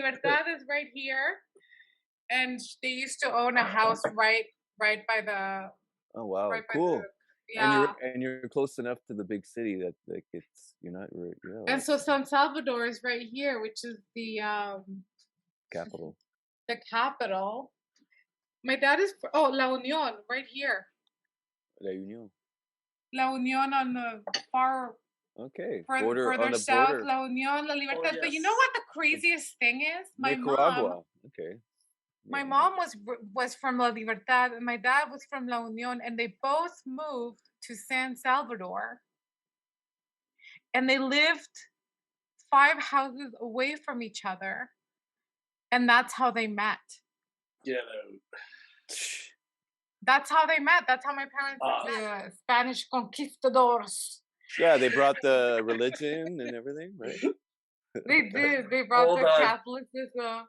Libertad is right here, and they used to own a house right by the Oh wow, right by the cool. yeah. And you're close enough to the big city that like you're not yeah, And like so San Salvador is right here, which is capital. the capital. My dad is oh La Union right here. La Union. La Union on the far Okay, further border on further the south, border. La Union, La Oh Libertad. But you know yes. what the craziest thing is? Nicaragua. Okay. Yeah, My no. mom was from La Libertad, and my dad was from La Union, and they both moved to San Salvador, and they lived 5 houses away from each other, and that's how they met. Get out. That's how they met. That's how my parents Ah, met. Spanish conquistadors. Yeah, they brought the religion and everything, right? They did. They brought hold the on. Catholicism.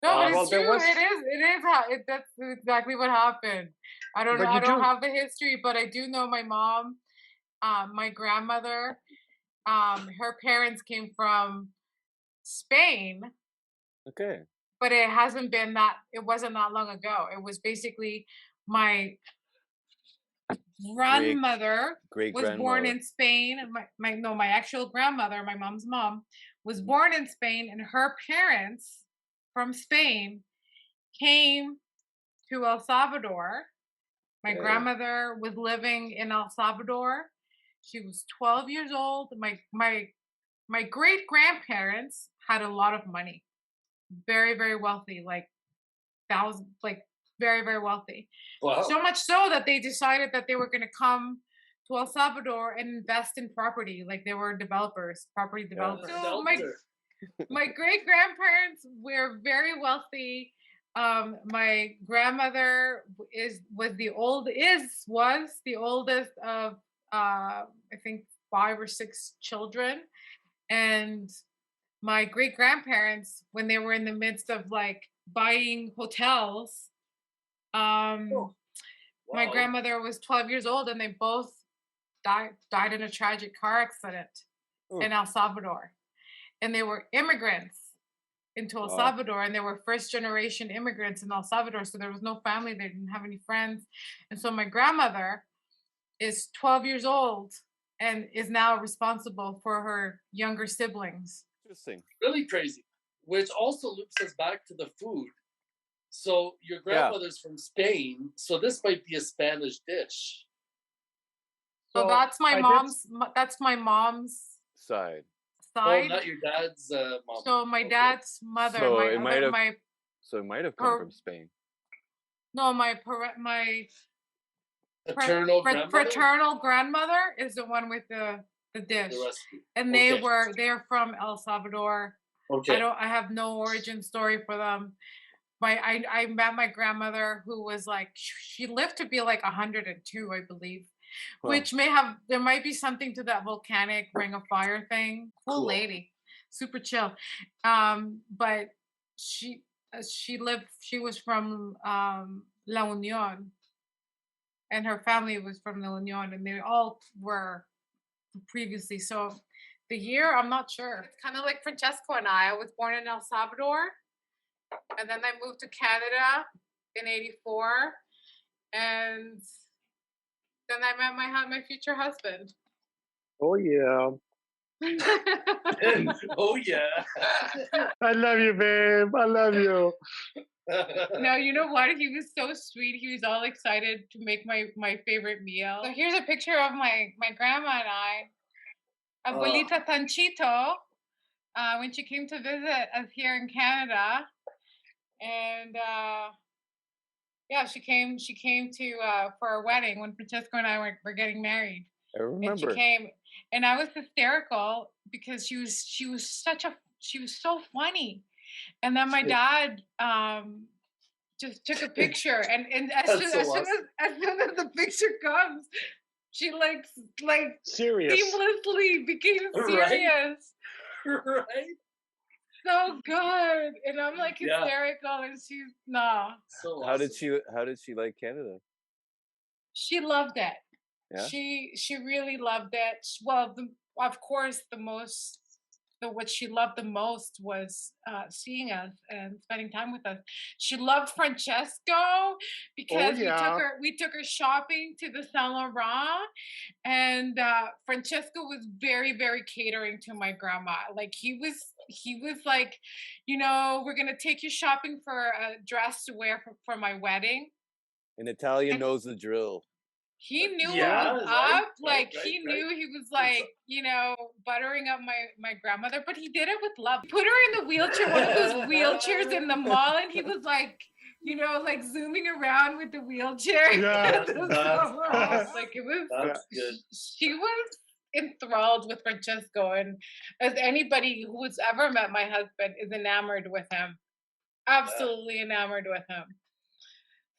No, but Well, it's there true. was, It is how that's exactly what happened. I don't know. but I you don't do. have the history, but I do know my mom, my grandmother, her parents came from Spain, Okay. but it wasn't that long ago. It was basically my Great grandmother great was born grandmother. in Spain. And my no, my actual grandmother, my mom's mom, was Mhm. born in Spain, and her parents from Spain came to El Salvador. My Okay. grandmother was living in El Salvador. She was 12 years old. My great grandparents had a lot of money, very very wealthy, like thousand, like very very wealthy. Wow. So much so that they decided that they were going to come to El Salvador and invest in property, like they were developers, property Yeah. developers. So Seltzer. my great grandparents were very wealthy. My grandmother was the oldest of I think 5 or 6 children, and my great grandparents, when they were in the midst of like buying hotels, Oh, um, my wow. grandmother was 12 years old, and they both died in a tragic car accident Oh, in El Salvador, and they were immigrants into El wow. Salvador, and they were first generation immigrants in El Salvador. So there was no family, they didn't have any friends. And so my grandmother is 12 years old and is now responsible for her younger siblings. Interesting. Really crazy. Which also loops us back to the food. So your Yeah. grandmother's from Spain, so this might be a Spanish dish. So So I did. that's my mom's Side. Oh, side. not your dad's mom. So my Okay. dad's mother, my other my So it might have come per from Spain. no my Paternal grandmother. fraternal grandmother is the one with the The dish, recipe. and Okay. they're from El Salvador. Okay. I have no origin story for them. I met my grandmother, who was like she lived to be like 102, I believe, Wow. which there might be something to that volcanic ring of fire thing. Cool Cool. lady, super chill. But she was from La Union, and her family was from La Union, and they all were previously. So the year, I'm not sure. It's kind of like Francesco and I. I was born in El Salvador, and then I moved to Canada in '84, and then I met my future husband. Oh yeah. Oh yeah. I love you, babe. I love you. No, you know what? He was so sweet. He was all excited to make my favorite meal. So here's a picture of my grandma and I, uh, Abuelita Tanchito, when she came to visit us here in Canada, and yeah, she came to for our wedding when Francesco and I were getting married, I and she remember. came, and I was hysterical because she was so funny, and then my dad just took a picture, and that's so awesome. as soon as the picture comes, she like Serious. seamlessly became Right? serious. Right? So good, and I'm like Yeah. hysterical, and she's nah. So awesome. How did she like Canada? She loved it. Yeah? She really loved it. Well, of course, the most what she loved the most was seeing us and spending time with us. She loved Francesco Oh because yeah. we took her shopping to the Saint Laurent, and Francesco was very catering to my grandma. Like he was like, we're gonna take you shopping for a dress to wear for my wedding. An Italian And knows the drill. he knew what Yeah, was right, up. right, Like right, he right. knew he was It's like, buttering up my grandmother, but he did it with love. He put her in the wheelchair, one of those wheelchairs in the mall, and he was like, like zooming around with the wheelchair. Yeah. That's awesome. Like it was. That's good. She was enthralled with Francesco, and as anybody who's ever met my husband is enamored with him, absolutely enamored with him.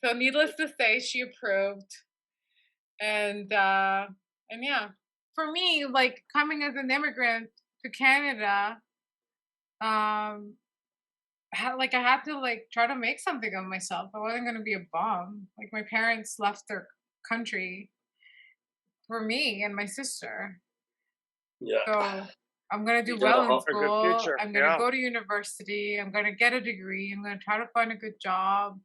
So needless to say, she approved. And yeah, for me, like coming as an immigrant to Canada, um I had to like try to make something of myself. I wasn't going to be a bum. Like my parents left their country for me and my sister. Yeah. So I'm going to You do did a well in hot- A good school. future. I'm going to Yeah. go to university. I'm going to get a degree. I'm going to try to find a good job.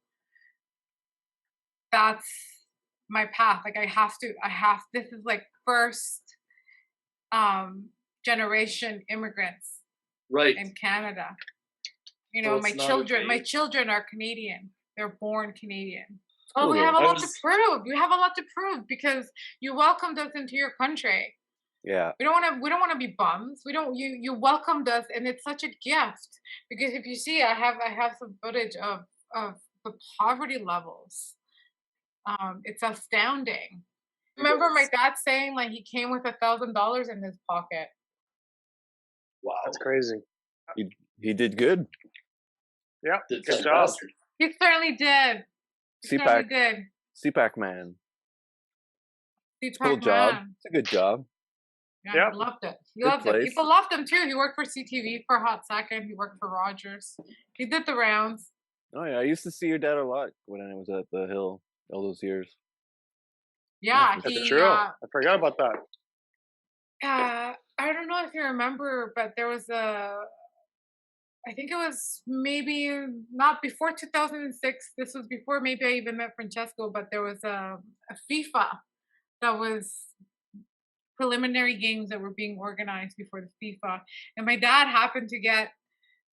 That's my path. Like this is like first generation immigrants Right. in Canada. So My it's not children, my okay. children are Canadian. They're born Canadian. Oh, Cool, we though. have a I lot to was- prove. We have a lot to prove because you welcomed us into your country. Yeah. We don't want to be bums. We don't you welcomed us, and it's such a gift because if you see, I have some footage of the poverty levels. It's astounding. Remember my dad saying like he came with $1,000 in his pocket. Wow. That's crazy. He did good. Yeah. Did Good job. fantastic. He certainly did. He certainly CPAC, did. CPAC man. It's Cool job. It's a good job. Yeah, Yep. he loved it. He Good loved it. place. People loved him too. He worked for CTV for a hot second. He worked for Rogers. He did the rounds. Oh yeah, I used to see your dad a lot when I was at the Hill all those years. Yeah, for That's he. true. I forgot about that. I don't know if you remember, but there was I think it was maybe not before 2006. This was before maybe I even met Francesco, but there was a FIFA that was preliminary games that were being organized before the FIFA. And my dad happened to get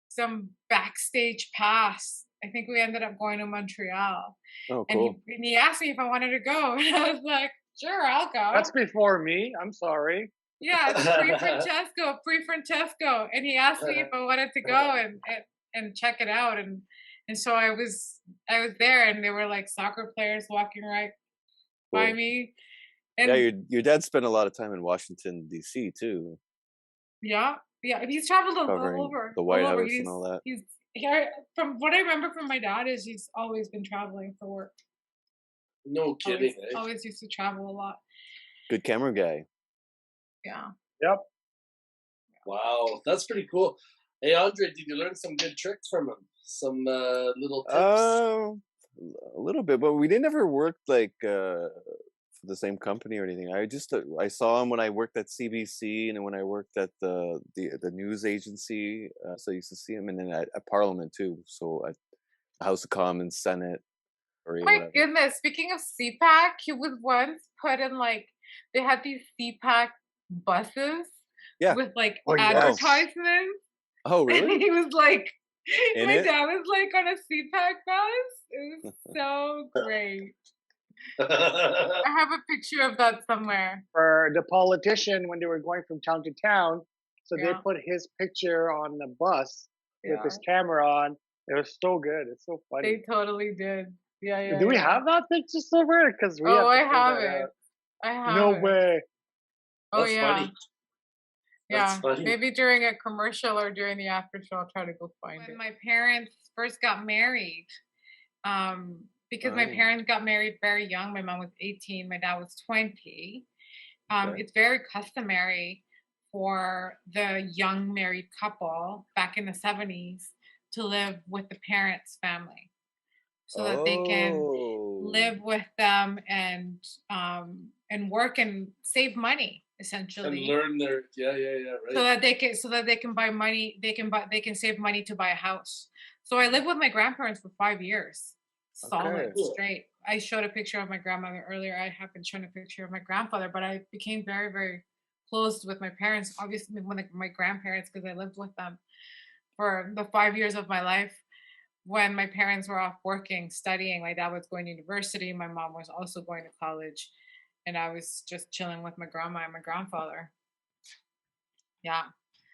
some backstage pass. I think we ended up going to Montreal. Oh, And cool. he asked me if I wanted to go. And I was like, sure, I'll go. That's before me. I'm sorry. Yeah, it's free Francesco. And he asked me if I wanted to go and check it out. And so I was there, and there were like soccer players walking right by Cool. me. And Yeah, your dad spent a lot of time in Washington D.C. too, yeah, he's traveled all covering over the White all over. House and all that. From what I remember from my dad is he's always been traveling for work. No kidding. eh? Always used to travel a lot. Good camera guy. Yeah. Yep. Wow, that's pretty cool. Hey, Andre, did you learn some good tricks from him? Some little tips? A little bit, but we didn't ever work like for the same company or anything. I saw him when I worked at CBC and then when I worked at the news agency. So I used to see him, and then at Parliament too. So at House of Commons, Senate, or Oh my whatever. goodness. Speaking of CPAC, he was once put in like they had these CPAC buses Yeah. with like Oh, yes. advertisements. Oh, And really? he was like In my it? dad was like on a CPAC bus. It was so great. I have a picture of that somewhere. For the politician, when they were going from town to town, so they Yeah. put his picture on the bus with Yeah. his camera on. It was so good. It's so funny. They totally did. Yeah. Do we have that picture somewhere? Because we Oh, I have to have figure that it. out. I have No it. way. Oh That's yeah. funny. Yeah, That's funny. maybe during a commercial or during the after show, I'll try to go find it. When my parents first got married, because my Oh. parents got married very young. My mom was 18, my dad was 20. Okay. It's very customary for the young married couple back in the 70s to live with the parents' family, so that they can Oh. live with them and work and save money. And essentially, learn their right. so that they can buy money, they can save money to buy a house. So I lived with my grandparents for 5 years, Okay. solid, Cool. straight. I showed a picture of my grandmother earlier. I have been showing a picture of my grandfather, but I became very, very close with my parents, obviously when my grandparents, because I lived with them for the 5 years of my life when my parents were off working, studying. My dad was going to university, my mom was also going to college, and I was just chilling with my grandma and my grandfather. Yeah.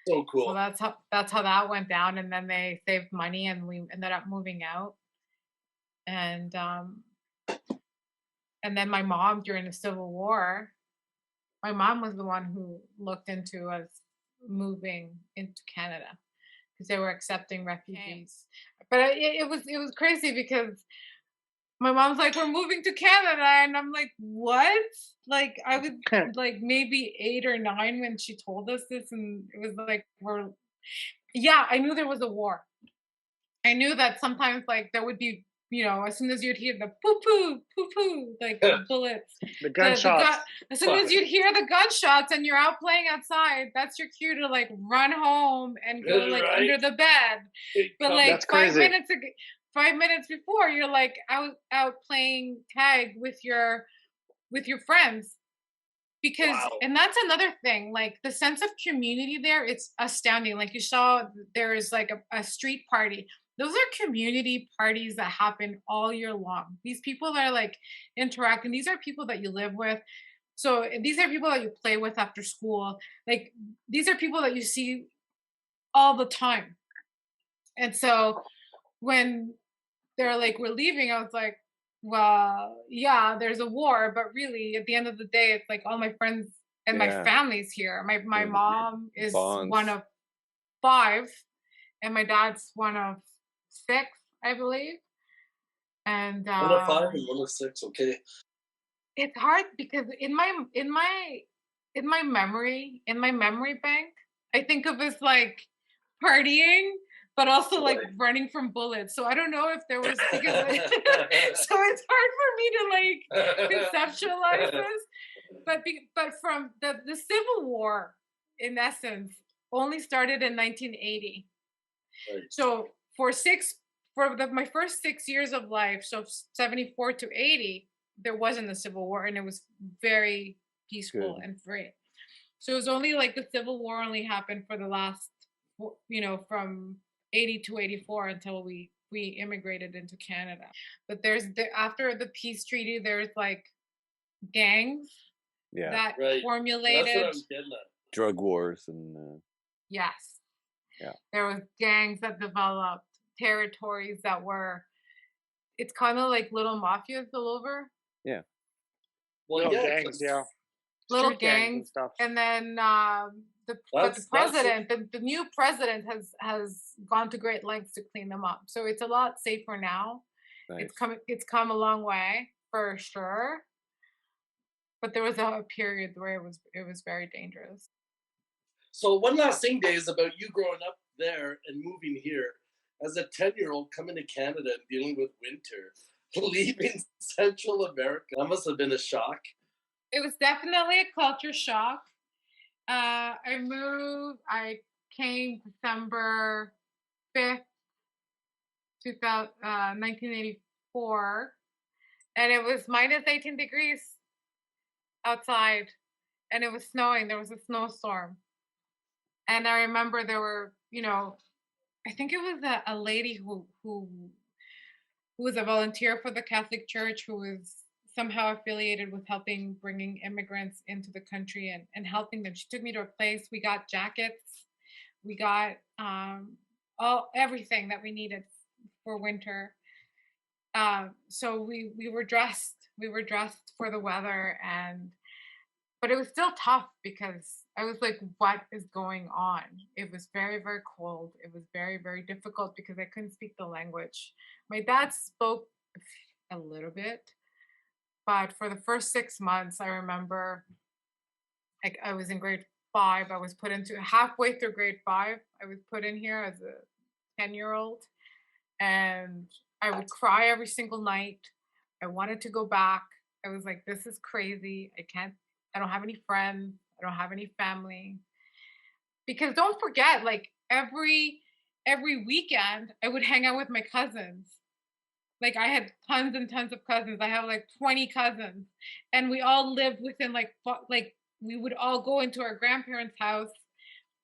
So So cool. that's how that went down, and then they saved money, and we ended up moving out. And and then my mom during the Civil War, my mom was the one who looked into us moving into Canada because they were accepting refugees. But it was crazy because my mom's like, "We're moving to Canada," and I'm like, "What?" Like I was like maybe 8 or 9 when she told us this, and it was like we're yeah, I knew there was a war. I knew that sometimes like there would be, as soon as you'd hear the poo poo, poo poo, like the bullets, The the gun, gunshots. as soon as you'd hear the gunshots and you're out playing outside, that's your cue to like run home and go like Right. under the bed. But like That's crazy. 5 minutes before, you're like out playing tag with your friends. Because Wow. and that's another thing, like the sense of community there, it's astounding. Like you saw there is like a street party. Those are community parties that happen all year long. These people that are like interacting, these are people that you live with. So these are people that you play with after school. Like these are people that you see all the time. And so when they're like, "We're leaving," I was like, "Well, yeah, there's a war, but really, at the end of the day, it's like all my friends and my Yeah. family's here. My Your mom is one bonds. of five, and my dad's one of six, I believe. And 105 and 106. Okay. it's hard because in my memory bank, I think of as like partying, but also like Right. running from bullets. So I don't know if there was because so it's hard for me to like conceptualize this. But from the Civil War, in essence, only started in 1980. Right. So my first 6 years of life, so 74 to 80, there wasn't a civil war, and it was very peaceful Good. and free. So it was only like the Civil War only happened for the last, from 80 to 84 until we immigrated into Canada. But after the peace treaty, there's like gangs Yeah. that Right. That's what formulated. I'm getting at. Drug wars and Yes. yeah. There was gangs that developed territories that were it's kind of like little mafias all over, Yeah. Well, Little yeah, gangs, yeah. little Street gangs and gangs, stuff. and then the that's president, the new president has gone to great lengths to clean them up. So it's a lot safer now. Nice. It's come a long way for sure, but there was a period where it was very dangerous. so. One last thing, Days, about you growing up there and moving here as a 10-year-old coming to Canada and dealing with winter, leaving Central America. That must have been a shock. It was definitely a culture shock. I came December 5th, 1984, and it was minus 18 degrees outside, and it was snowing. There was a snowstorm. And I remember there were, I think it was a lady who was a volunteer for the Catholic Church who was somehow affiliated with helping bringing immigrants into the country and helping them. She took me to a place. We got jackets. We got all everything that we needed for winter. So we were dressed. We were dressed for the weather, but it was still tough because I was like, what is going on? It was very, very cold. It was very, very difficult because I couldn't speak the language. My dad spoke a little bit, but for the first 6 months, I remember like I was in grade five. I was put into halfway through grade five. I was put in here as a 10-year-old, and I would cry every single night. I wanted to go back. I was like, this is crazy. I don't have any friends. I don't have any family. Because don't forget, like every weekend, I would hang out with my cousins. Like I had tons and tons of cousins. I have like 20 cousins, and we all lived within like we would all go into our grandparents' house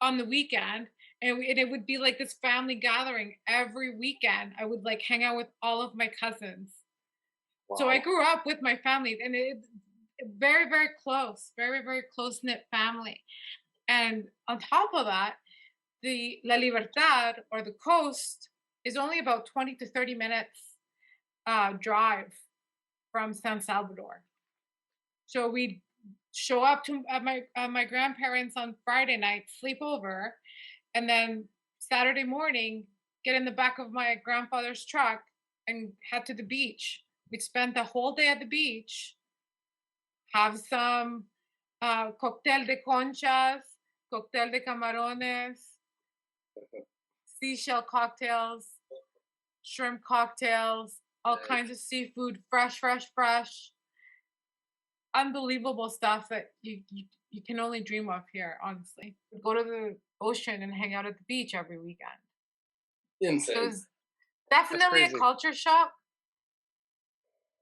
on the weekend, and it would be like this family gathering every weekend. I would like hang out with all of my cousins. So I Wow. grew up with my family, and it's very, very close, very, very close knit family. And on top of that, the La Libertad or the coast is only about 20 to 30 minutes drive from San Salvador. So we'd show up to at my grandparents on Friday night, sleep over, and then Saturday morning, get in the back of my grandfather's truck and head to the beach. We'd spend the whole day at the beach, have some cocktail de conchas, cocktail de camarones, seashell cocktails, shrimp cocktails, all Nice. kinds of seafood, fresh, fresh, fresh. Unbelievable stuff that you can only dream of here, honestly. We'd go to the ocean and hang out at the beach every weekend. So it Insane. was definitely a crazy. culture shock,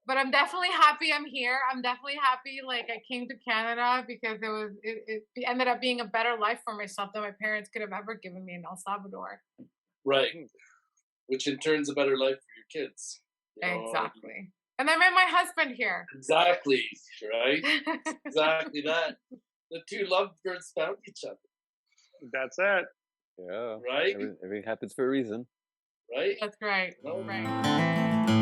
but I'm definitely happy I'm here. I'm definitely happy like I came to Canada because it ended up being a better life for myself than my parents could have ever given me in El Salvador. Right. Which in turn is a better life for your kids. You know? Exactly. And I met my husband here. Exactly. Right? Exactly that. The two lovebirds found each other. That's it. Yeah. Right? Everything happens for a reason. Right? That's right. No. Right.